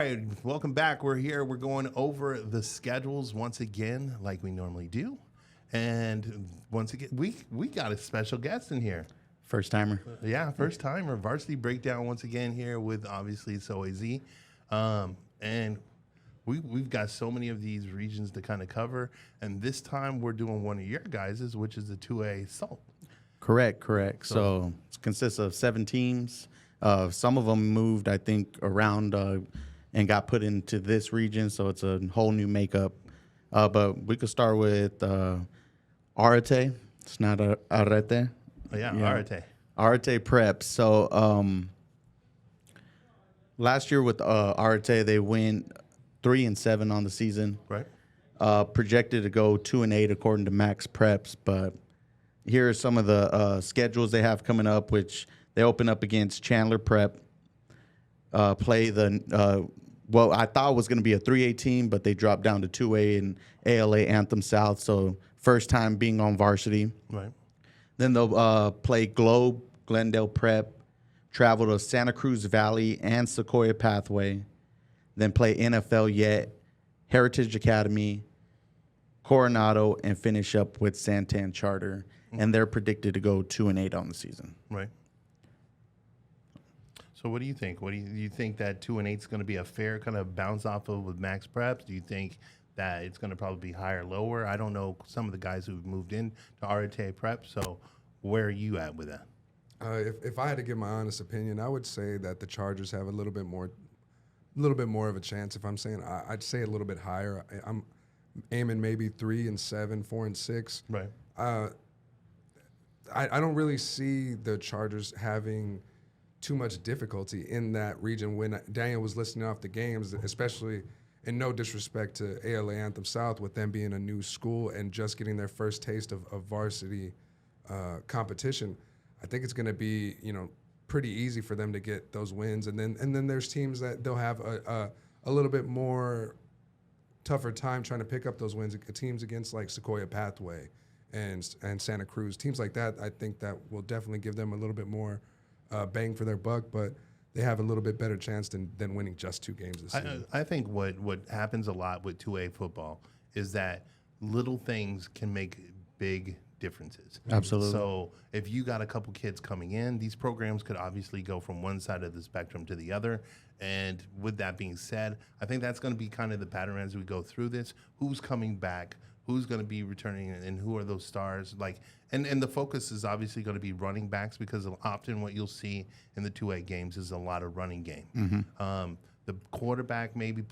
right, welcome back. We're here. We're going over the schedules once again, like we normally do. And once again, we got a special guest in here. First timer. Yeah, first timer. Varsity breakdown once again here with obviously SOAZ. And we've got so many of these regions to kind of cover. And this time we're doing one of your guys's, which is the 2A SALT. Correct. So it consists of 7 teams. Some of them moved, I think, around and got put into this region. So it's a whole new makeup. But we could start with Arete. It's not Arete. Yeah, Arete. Arete Prep. So last year with Arete, they went 3-7 on the season. Right. Projected to go 2-8 according to Max Preps. But here are some of the schedules they have coming up, which they open up against Chandler Prep. Play the what I thought was going to be a 3A team, but they dropped down to 2A in ALA Anthem South. So first time being on Varsity. Right. Then they'll play Globe, Glendale Prep, travel to Santa Cruz Valley and Sequoia Pathway. Then play NFL Yet, Heritage Academy, Coronado, and finish up with Santan Charter. And they're predicted to go 2-8 on the season. Right. So what do you think? Do you think that 2-8 is going to be a fair kind of bounce off of with Max Preps? Do you think that it's going to probably be higher, lower? I don't know some of the guys who've moved in to RTA Prep. So where are you at with that? If I had to give my honest opinion, I would say that the Chargers have a little bit more of a chance. If I'm saying, I'd say a little bit higher. I'm aiming maybe 3-7, 4-6. Right. I don't really see the Chargers having too much difficulty in that region. When Daniel was listing off the games, especially in no disrespect to ALA Anthem South, with them being a new school and just getting their first taste of varsity competition, I think it's going to be pretty easy for them to get those wins. And then there's teams that they'll have a little bit more tougher time trying to pick up those wins. Teams against like Sequoia Pathway and Santa Cruz, teams like that, I think that will definitely give them a little bit more bang for their buck, but they have a little bit better chance than winning just 2 games this season. I think what happens a lot with 2A football is that little things can make big differences. Absolutely. So if you got a couple kids coming in, these programs could obviously go from one side of the spectrum to the other. And with that being said, I think that's going to be kind of the pattern as we go through this. Who's coming back? Who's going to be returning, and who are those stars? And the focus is obviously going to be running backs, because often what you'll see in the 2A games is a lot of running game. Mm-hmm. The quarterback maybe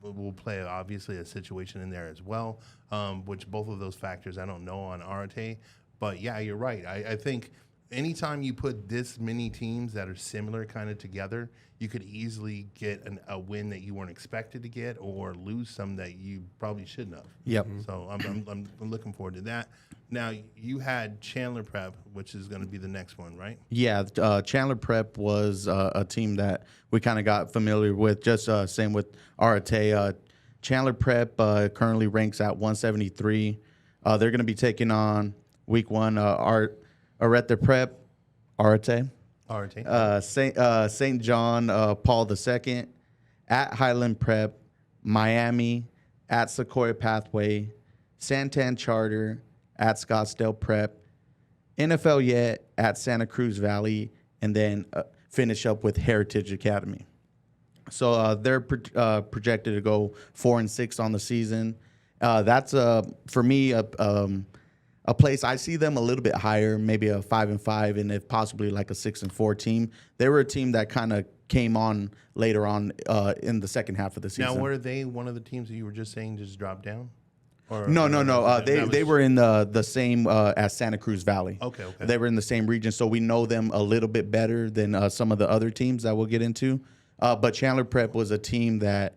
will play obviously a situation in there as well, which both of those factors I don't know on Arete. But yeah, you're right. I think anytime you put this many teams that are similar kind of together, you could easily get a win that you weren't expected to get, or lose some that you probably shouldn't have. Yep. So I'm looking forward to that. Now, you had Chandler Prep, which is going to be the next one, right? Yeah, Chandler Prep was a team that we kind of got familiar with. Just same with Arete. Chandler Prep currently ranks at 173. They're going to be taking on week 1 Arete Prep, Arete. St. John Paul II, at Highland Prep, Miami, at Sequoia Pathway, Santan Charter, at Scottsdale Prep, NFL Yet, at Santa Cruz Valley, and then finish up with Heritage Academy. So they're projected to go 4-6 on the season. That's for me a place I see them a little bit higher, maybe a 5-5, and if possibly like a 6-4 team. They were a team that kind of came on later on in the second half of the season. Now, were they one of the teams that you were just saying just dropped down? Or, No. They were in the same as Santa Cruz Valley. Okay. They were in the same region, so we know them a little bit better than some of the other teams that we'll get into. But Chandler Prep was a team that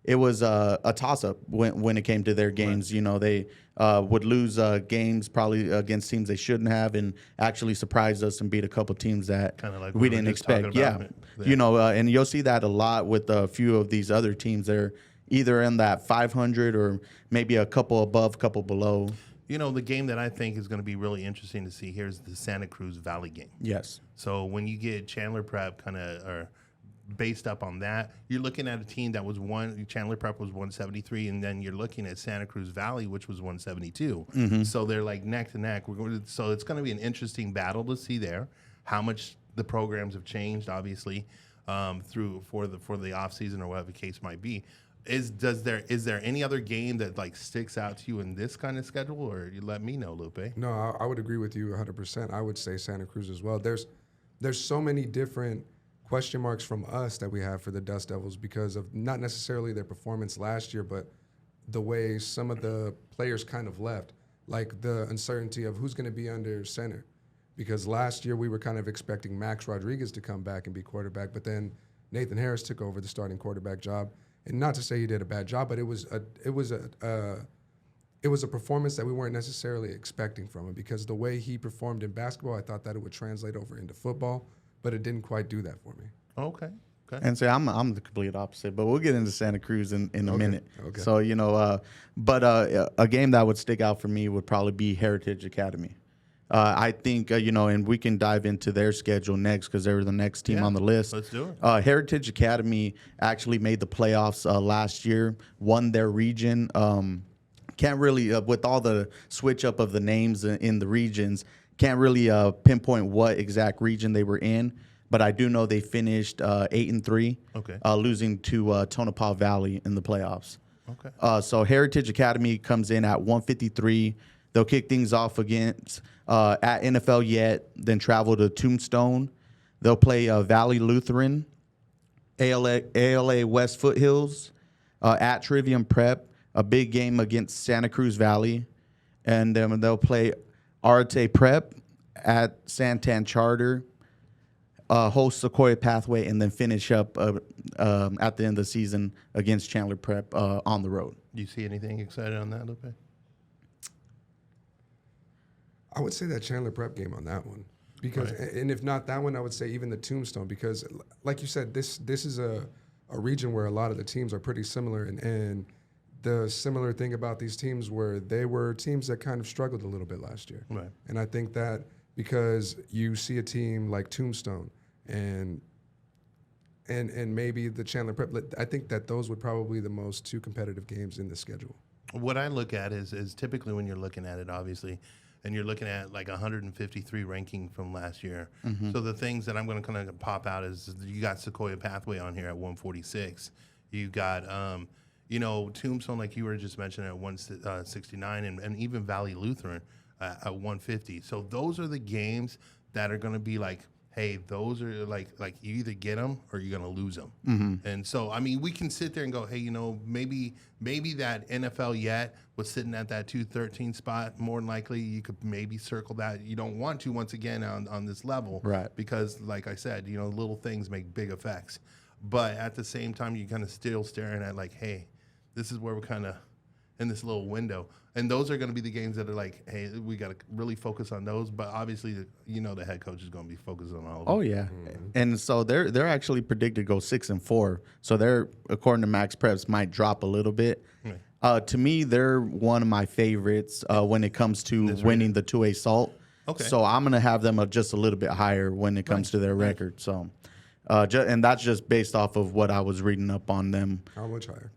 it was a toss-up when it came to their games. Right. They would lose games probably against teams they shouldn't have, and actually surprised us and beat a couple teams that like we didn't expect. Yeah. And you'll see that a lot with a few of these other teams. They're either in that 500 or maybe a couple above, couple below. The game that I think is going to be really interesting to see here is the Santa Cruz Valley game. Yes. So when you get Chandler Prep kind of based up on that, you're looking at a team that was Chandler Prep was 173, and then you're looking at Santa Cruz Valley, which was 172. So they're like neck to neck. So it's going to be an interesting battle to see there how much the programs have changed, obviously, through for the off season or whatever the case might be. Is there any other game that like sticks out to you in this kind of schedule, or you let me know, Lupe? No, I would agree with you 100%. I would say Santa Cruz as well. There's so many different question marks from us that we have for the Dust Devils because of not necessarily their performance last year, but the way some of the players kind of left, like the uncertainty of who's going to be under center. Because last year we were kind of expecting Max Rodriguez to come back and be quarterback, but then Nathan Harris took over the starting quarterback job. And not to say he did a bad job, but it was a performance that we weren't necessarily expecting from him because the way he performed in basketball, I thought that it would translate over into football, but it didn't quite do that for me. Okay. And say I'm the complete opposite, but we'll get into Santa Cruz in a minute. Okay. So but a game that would stick out for me would probably be Heritage Academy. I think and we can dive into their schedule next because they're the next team on the list. Let's do it. Heritage Academy actually made the playoffs last year, won their region. Can't really with all the switch up of the names in the regions, can't really pinpoint what exact region they were in. But I do know they finished 8-3, losing to Tonopah Valley in the playoffs. Okay. So Heritage Academy comes in at 153. They'll kick things off against at NFL Yet, then travel to Tombstone. They'll play Valley Lutheran, ALA West Foothills, at Trivium Prep, a big game against Santa Cruz Valley, and then they'll play Arte Prep at Santan Charter, host Sequoia Pathway, and then finish up at the end of the season against Chandler Prep on the road. Do you see anything excited on that, Lupe? I would say that Chandler Prep game on that one. Because, and if not that one, I would say even the Tombstone because, like you said, this is a region where a lot of the teams are pretty similar. And the similar thing about these teams were they were teams that kind of struggled a little bit last year. Right. And I think that because you see a team like Tombstone and maybe the Chandler Prep, I think that those would probably be the most two competitive games in the schedule. What I look at is typically when you're looking at it, obviously, and you're looking at like 153 ranking from last year. So the things that I'm going to kind of pop out is you got Sequoia Pathway on here at 146. You got, Tombstone, like you were just mentioning, at 169, and even Valley Lutheran at 150. So those are the games that are going to be like, hey, those are like you either get them or you're going to lose them. And so, I mean, we can sit there and go, hey, maybe that NFL Yet was sitting at that 213 spot. More than likely, you could maybe circle that. You don't want to, once again, on this level. Right. Because, like I said, little things make big effects. But at the same time, you're kind of still staring at like, hey, this is where we're kind of in this little window. And those are going to be the games that are like, hey, we got to really focus on those. But obviously, the head coach is going to be focused on all of them. Oh yeah, and so they're actually predicted to go 6-4. So they're, according to Max Preps, might drop a little bit. To me, they're one of my favorites when it comes to winning the 2A Salt. Okay. So I'm gonna have them just a little bit higher when it comes to their record. So, and that's just based off of what I was reading up on them. How much higher?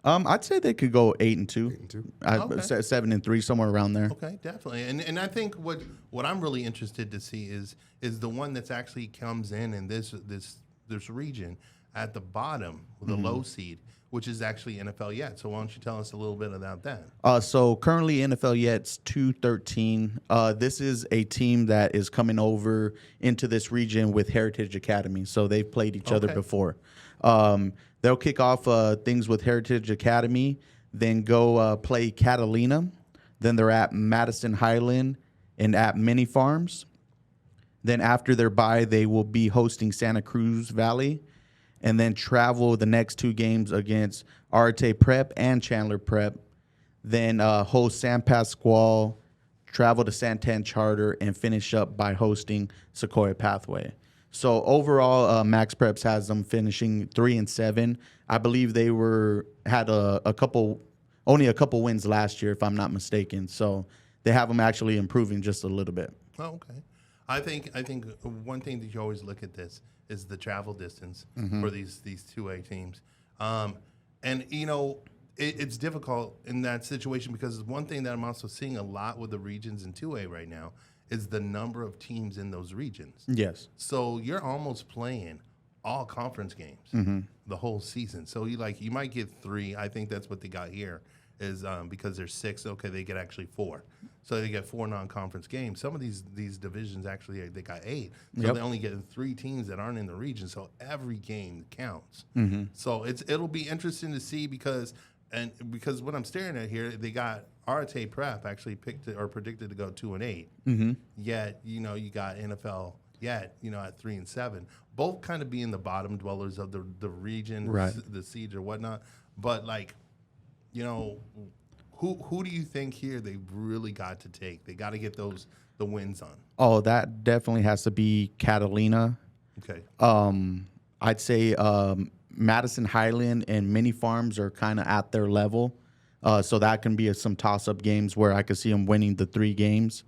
I'd say they could go 8-2. 8-2. I'd say 7-3, somewhere around there. Okay, definitely. And I think what I'm really interested to see is the one that's actually comes in this region at the bottom, the low seed, which is actually NFL Yet. So why don't you tell us a little bit about that? So currently NFL Yet's 213. This is a team that is coming over into this region with Heritage Academy. So they've played each other before. They'll kick off things with Heritage Academy, then go play Catalina. Then they're at Madison Highland and at Mini Farms. Then after their bye, they will be hosting Santa Cruz Valley, and then travel the next two games against Arte Prep and Chandler Prep. Then host San Pasqual, travel to Santan Charter, and finish up by hosting Sequoia Pathway. So overall, Max Preps has them finishing 3-7. I believe they had only a couple wins last year, if I'm not mistaken. So they have them actually improving just a little bit. Oh, okay. I think one thing that you always look at this is the travel distance for these 2A teams, and it's difficult in that situation because one thing that I'm also seeing a lot with the regions in 2A right now is the number of teams in those regions. Yes. So you're almost playing all conference games the whole season. So you might get 3. I think that's what they got here is because there's 6. Okay, they get actually 4. So they get 4 non-conference games. Some of these divisions actually they got 8. So they only get 3 teams that aren't in the region. So every game counts. So it'll be interesting to see because what I'm staring at here, they got Arate Prep actually picked or predicted to go 2-8. Yet you got NFL at 3-7. Both kind of being the bottom dwellers of the region, right. The seeds or whatnot. But who do you think here they really got to take? They got to get the wins on. Oh, that definitely has to be Catalina. Okay. I'd say Madison Highland and Mini Farms are kind of at their level. So that can be some toss-up games where I could see them winning the 3 games.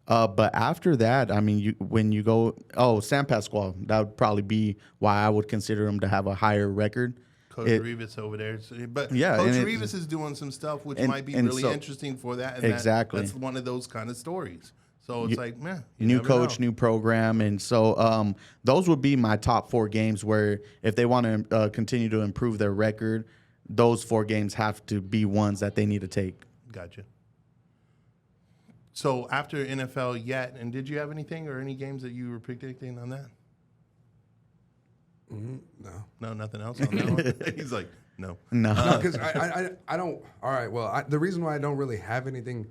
But after that, I mean, when you go, San Pasqual, that would probably be why I would consider them to have a higher record. Coach Rivas over there. But yeah, Coach Rivas is doing some stuff which might be really interesting for that. And exactly. That's one of those kind of stories. So it's new coach, new program. And so those would be my top 4 games where if they want to continue to improve their record, those 4 games have to be ones that they need to take. Gotcha. So after NFL and did you have anything or any games that you were predicting on that? No, nothing else on that one? He's like, no. Because I don't. All right, well, the reason why I don't really have anything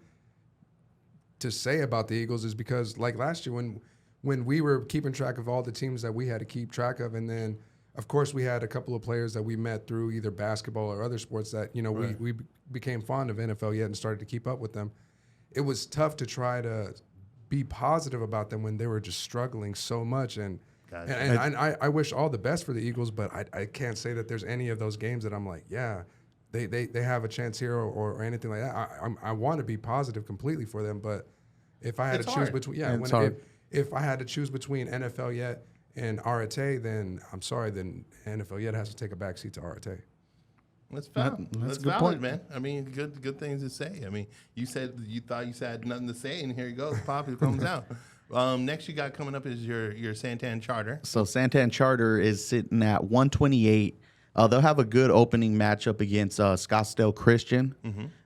to say about the Eagles is because, like last year, when we were keeping track of all the teams that we had to keep track of, and then, of course, we had a couple of players that we met through either basketball or other sports that, right. we became fond of NFL and started to keep up with them. It was tough to try to be positive about them when they were just struggling so much. And I wish all the best for the Eagles, but I can't say that there's any of those games that I'm like, yeah, they have a chance here or anything like that. I want to be positive completely for them, but if I had to choose between, if I had to choose between NFL and Arate, then I'm sorry, then NFL has to take a backseat to Arate. That's valid. That's valid, point, man. I mean, good things to say. I mean, you thought you had nothing to say, and here you go. Pop, it comes out. Next you got coming up is your Santan Charter. So Santan Charter is sitting at 128. They'll have a good opening matchup against Scottsdale Christian,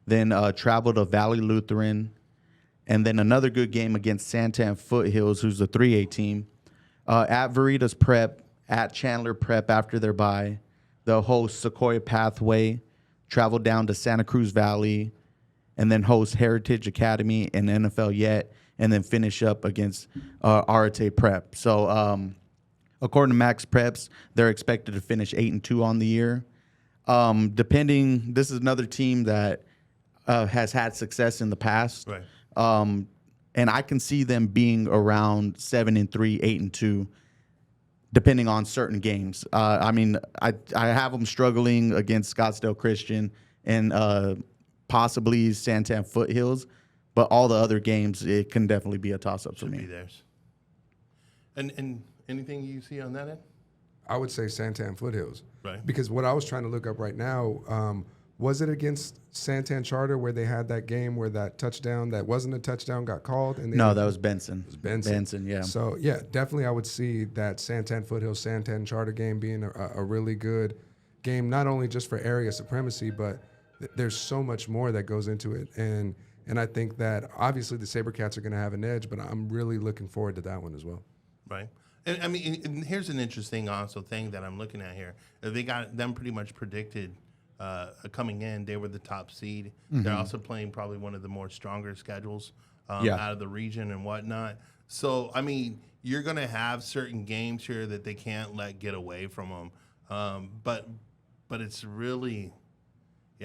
then travel to Valley Lutheran, and then another good game against Santan Foothills, who's the 3A team. At Veritas Prep, at Chandler Prep after their bye. They'll host Sequoia Pathway, travel down to Santa Cruz Valley, and then host Heritage Academy and NFL and then finish up against Arate Prep. So according to Max Preps, they're expected to finish 8-2 on the year. This is another team that has had success in the past. Right. And I can see them being around 7-3, 8-2. Depending on certain games. I mean, I have them struggling against Scottsdale Christian and possibly Santan Foothills, but all the other games, it can definitely be a toss-up for me. Should be theirs. And anything you see on that end? I would say Santan Foothills. Right. Because what I was trying to look up right now, was it against Santan Charter where they had that game where that touchdown that wasn't a touchdown got called? And no, that was Benson. It was Benson. Benson, yeah. So, yeah, definitely I would see that Santan Foothills, Santan Charter game being a really good game, not only just for area supremacy, but there's so much more that goes into it. And I think that obviously the SaberCats are going to have an edge, but I'm really looking forward to that one as well. Right. And I mean, and here's an interesting also thing that I'm looking at here. They got them pretty much predicted coming in. They were the top seed. They're also playing probably one of the more stronger schedules out of the region and whatnot. So, I mean, you're going to have certain games here that they can't let get away from them. But it's really,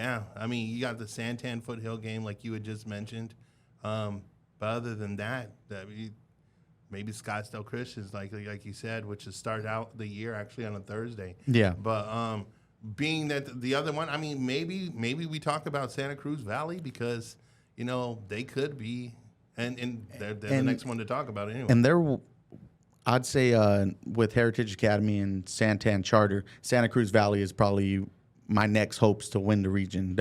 I mean, you got the Santan Foothill game like you had just mentioned. But other than that, maybe Scottsdale Christians, like you said, which has started out the year actually on a Thursday. Yeah. But being that the other one, I mean, maybe we talk about Santa Cruz Valley because, they could be And they're the next one to talk about it anyway. And I'd say with Heritage Academy and Santan Charter, Santa Cruz Valley is probably my next hopes to win the region.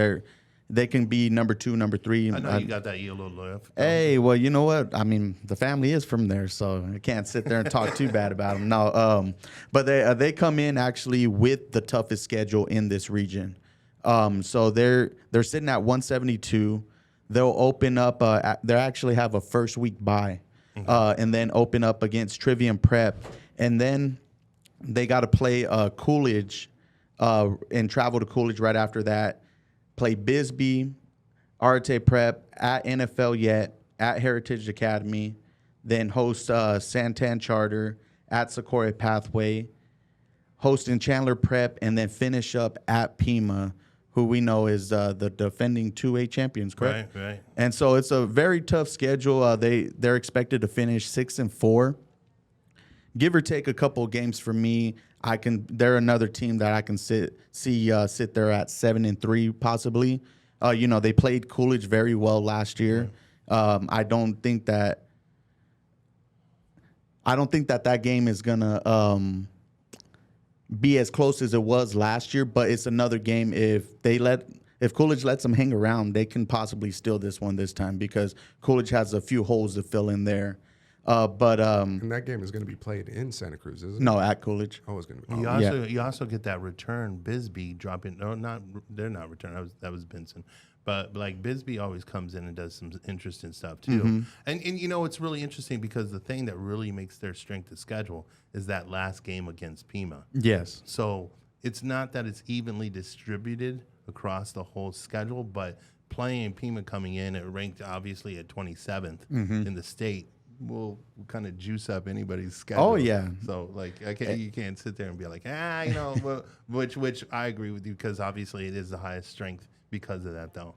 They can be number 2, number 3. I know you got that yellow left. Hey, well, you know what? I mean, the family is from there, so I can't sit there and talk too bad about them. No, but they come in actually with the toughest schedule in this region. So they're sitting at 172. They'll open up. They actually have a first week bye, and then open up against Trivium Prep, and then they got to play Coolidge, and travel to Coolidge right after that. Play Bisbee, Arte Prep, at NFL Yet, at Heritage Academy, then host Santan Charter, at Sequoia Pathway, hosting Chandler Prep, and then finish up at Pima, who we know is the defending 2A champions, correct? Right. And so it's a very tough schedule. They're expected to finish 6-4. Give or take a couple of games for me. They're another team that I can sit there at 7-3 possibly. They played Coolidge very well last year. I don't think that game is gonna be as close as it was last year. But it's another game. If Coolidge lets them hang around, they can possibly steal this one this time because Coolidge has a few holes to fill in there. And that game is going to be played in Santa Cruz, isn't it? No, at Coolidge. Oh, it's going to be. You also get that return Bisbee dropping. No, they're not return. That was Benson, but like Bisbee always comes in and does some interesting stuff too. Mm-hmm. And it's really interesting because the thing that really makes their strength of schedule is that last game against Pima. Yes. So it's not that it's evenly distributed across the whole schedule, but playing Pima coming in, it ranked obviously at 27th in the state. Will kind of juice up anybody's schedule. Oh yeah. So you can't sit there and be like, well, which I agree with you because obviously it is the highest strength because of that though.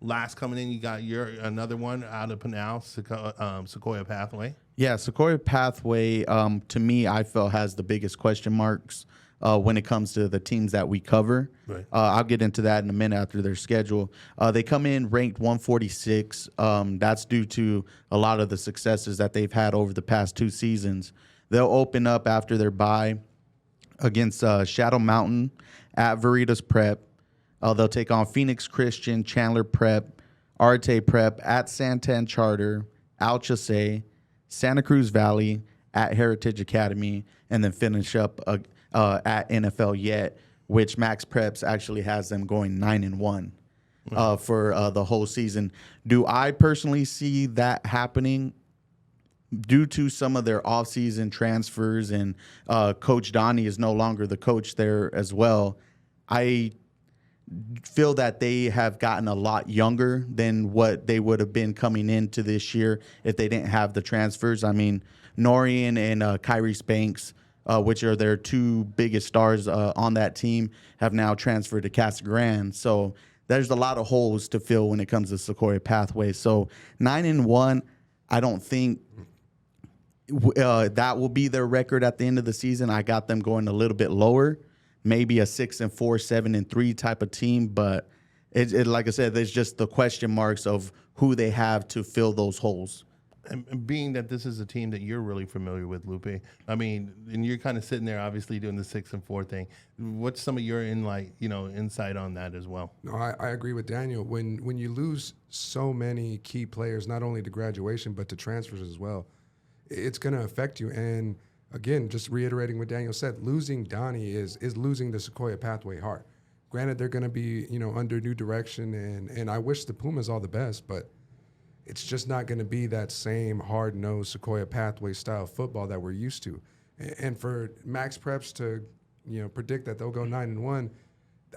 Last coming in, you got another one out of Pinal, Sequoia Pathway. Yeah, Sequoia Pathway to me I feel has the biggest question marks when it comes to the teams that we cover. Right. I'll get into that in a minute after their schedule. They come in ranked 146. That's due to a lot of the successes that they've had over the past 2 seasons. They'll open up after their bye against Shadow Mountain at Veritas Prep. They'll take on Phoenix Christian, Chandler Prep, Arte Prep, at Santan Charter, Alchase, Santa Cruz Valley, at Heritage Academy, and then finish up at NFL Yet, which Max Preps actually has them going 9-1 for the whole season. Do I personally see that happening? Due to some of their offseason transfers and Coach Donnie is no longer the coach there as well, I feel that they have gotten a lot younger than what they would have been coming into this year if they didn't have the transfers. I mean, Norian and Kyrie Spanks, which are their 2 biggest stars on that team, have now transferred to Casa Grande. So there's a lot of holes to fill when it comes to Sequoia Pathway. So 9-1, I don't think that will be their record at the end of the season. I got them going a little bit lower, maybe a 6-4, 7-3 type of team. But it like I said, there's just the question marks of who they have to fill those holes. And being that this is a team that you're really familiar with, Lupe, I mean, and you're kind of sitting there, obviously doing the 6-4 thing. What's some of your insight on that as well? No, I agree with Daniel. When you lose so many key players, not only to graduation but to transfers as well, it's going to affect you. And again, just reiterating what Daniel said, losing Donnie is losing the Sequoia Pathway heart. Granted, they're going to be under new direction, and I wish the Pumas all the best, but it's just not going to be that same hard-nosed Sequoia Pathway style football that we're used to. And for Max Preps to, predict that they'll go 9-1,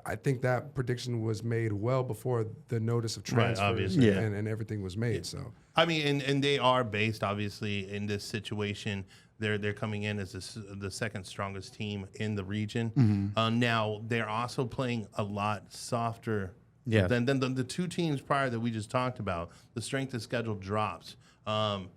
I think that prediction was made well before the notice of transfers and everything was made. Yeah. So I mean, and they are based obviously in this situation. They're coming in as the second strongest team in the region. Mm-hmm. Now they're also playing a lot softer. Yeah. Then the 2 teams prior that we just talked about, the strength of schedule drops, and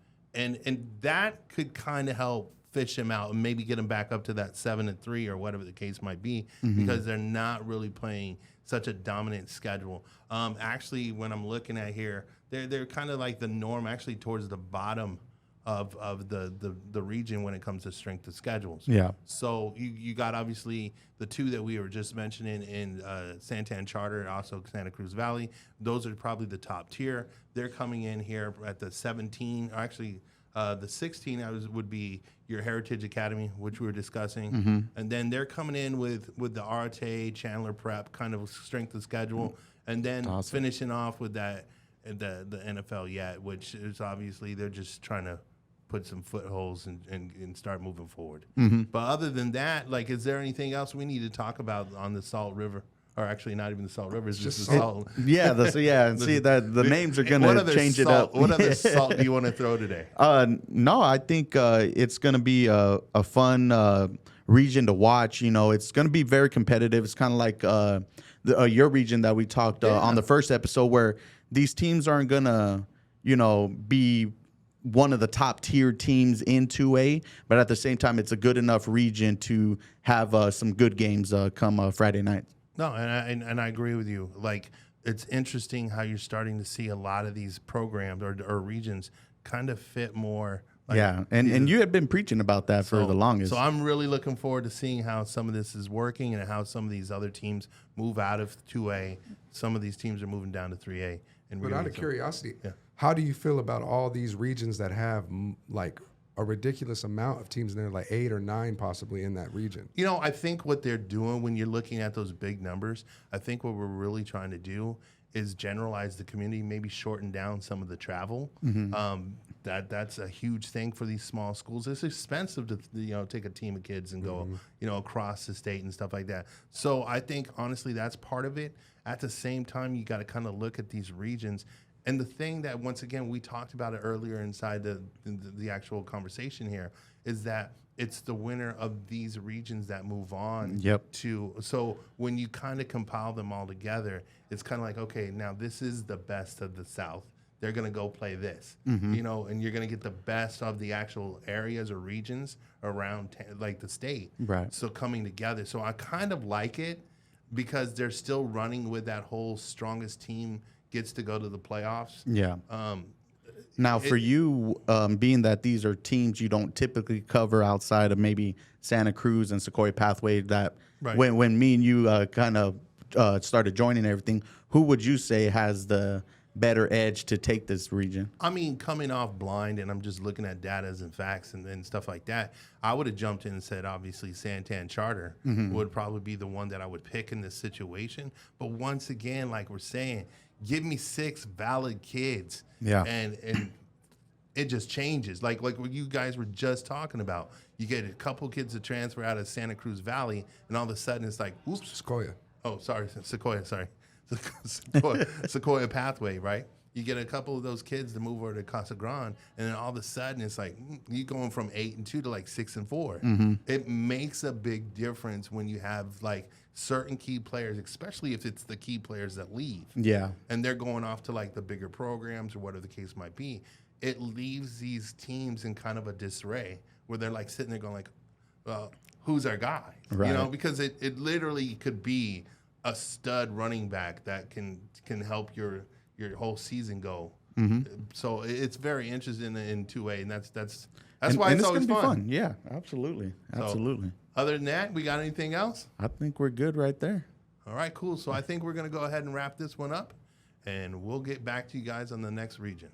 that could kind of help fish them out and maybe get them back up to that 7-3 or whatever the case might be, because they're not really playing such a dominant schedule. Actually, when I'm looking at here, they're kind of like the norm, actually towards the bottom of the region when it comes to strength of schedules. Yeah. So you got obviously the two that we were just mentioning in Santan Charter and also Santa Cruz Valley. Those are probably the top tier. They're coming in here at the 17, or actually the 16 would be your Heritage Academy, which we were discussing. And then they're coming in with the RTA, Chandler Prep kind of strength of schedule. And then finishing off with that, the NFL yet, which is obviously they're just trying to put some footholds and start moving forward. But other than that, like, is there anything else we need to talk about on the Salt River? Or actually, not even the Salt River. It's just the Salt. Yeah, and see that the names are gonna change it up. What other salt do you want to throw today? No, I think it's gonna be a fun region to watch. You know, it's gonna be very competitive. It's kind of like your region that we talked on the first episode, where these teams aren't gonna, be one of the top tier teams in 2A, but at the same time, it's a good enough region to have some good games come Friday night. No, and I agree with you. Like, it's interesting how you're starting to see a lot of these programs or regions kind of fit more. Like, and you had been preaching about that for the longest. So I'm really looking forward to seeing how some of this is working and how some of these other teams move out of 2A. Some of these teams are moving down to 3A. But out of curiosity, how do you feel about all these regions that have like a ridiculous amount of teams in there, like 8 or 9 possibly in that region? I think what they're doing when you're looking at those big numbers, I think what we're really trying to do is generalize the community, maybe shorten down some of the travel. That's a huge thing for these small schools. It's expensive to take a team of kids and go across the state and stuff like that. So I think honestly that's part of it. At the same time, you got to kind of look at these regions. And the thing that, once again, we talked about it earlier inside the actual conversation here, is that it's the winner of these regions that move on to. So when you kind of compile them all together, it's kind of like, okay, now this is the best of the South. They're going to go play this, and you're going to get the best of the actual areas or regions around like the state. Right. So coming together. So I kind of like it because they're still running with that whole strongest team gets to go to the playoffs. Yeah. Now, for you, being that these are teams you don't typically cover outside of maybe Santa Cruz and Sequoia Pathway, that when me and you kind of started joining everything, who would you say has the better edge to take this region? I mean, coming off blind and I'm just looking at data and facts and stuff like that, I would have jumped in and said, obviously, Santan Charter would probably be the one that I would pick in this situation. But once again, like we're saying, give me 6 valid kids. Yeah. And it just changes. Like what you guys were just talking about. You get a couple kids to transfer out of Santa Cruz Valley, and all of a sudden it's like, oops. Sequoia. Oh, Sequoia, sorry. Sequoia Pathway, right? You get a couple of those kids to move over to Casa Grande, and then all of a sudden it's like you going from 8-2 to like 6-4. It makes a big difference when you have like certain key players, especially if it's the key players that leave. Yeah. And they're going off to like the bigger programs or whatever the case might be. It leaves these teams in kind of a disarray where they're like sitting there going like, well, who's our guy? Right. Because it literally could be a stud running back that can help your whole season go. So it's very interesting in 2A, and that's why it's always fun. Yeah, absolutely. So, other than that, we got anything else? I think we're good right there. All right, cool. So I think we're going to go ahead and wrap this one up, and we'll get back to you guys on the next region.